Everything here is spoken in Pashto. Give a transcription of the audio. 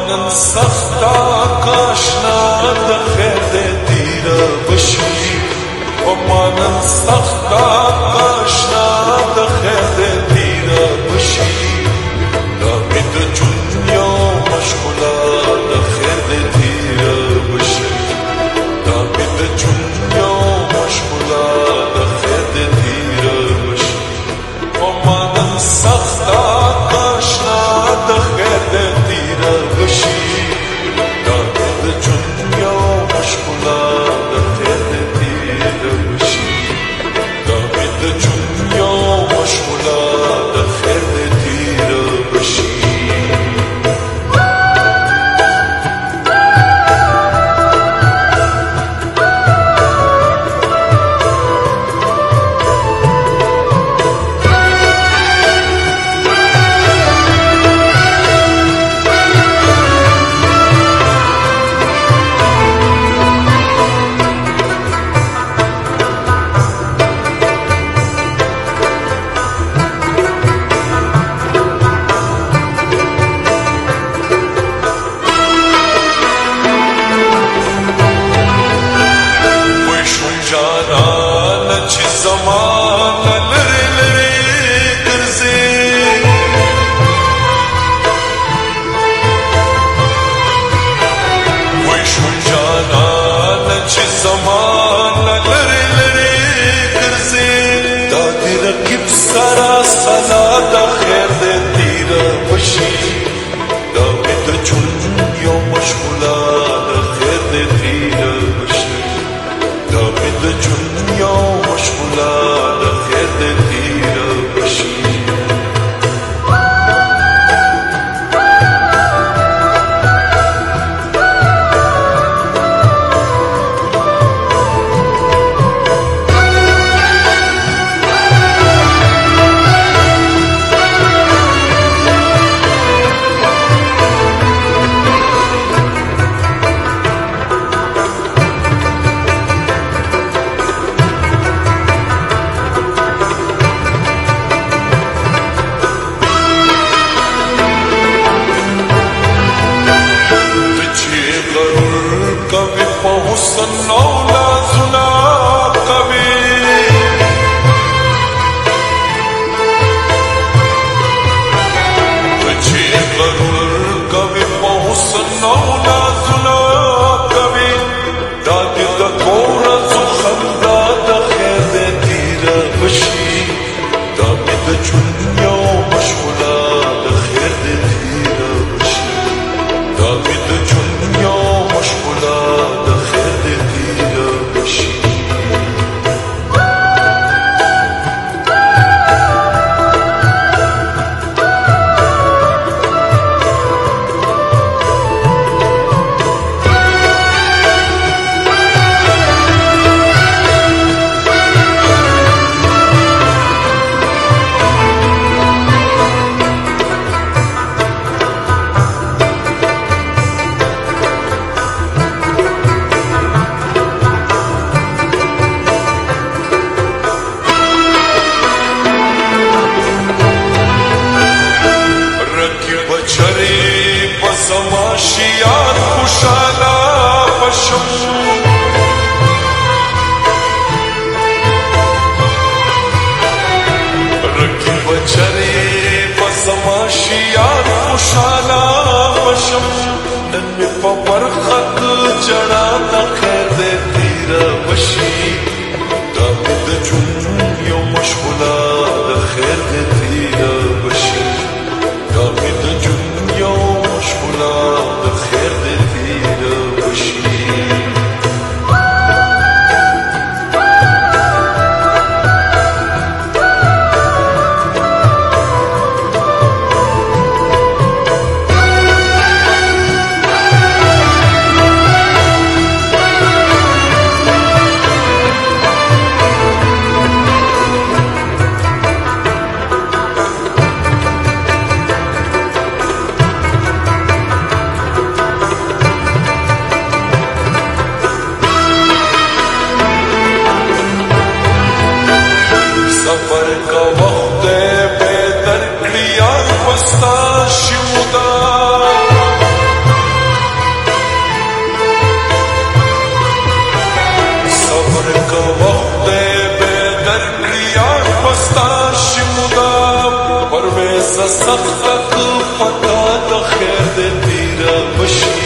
نن سختا کاشنا د خیر دې تیره بشي وما نن سختا کاشنا د خیر دې تیره بشي دا مې د ژوند یو مشغوله د خیر دې تیره بشي دا مې د ژوند یو مشغوله د خیر دې تیره بشي وما نن سختا کاشنا د خیر دې تیره بشي دا مې د ژوند یو مشغوله د خیر دې تیره بشي دا مې د ژوند یو مشغوله د خیر دې تیره بشي سارا سلا د خیر دې تیره بشي دا مې د ژوند یو مشغوله د خیر دې تیره بشي دا مې د ژوند یو مشغوله د خیر دې تیره بشي روزا سخت تو خدا دا خیر دیره باشی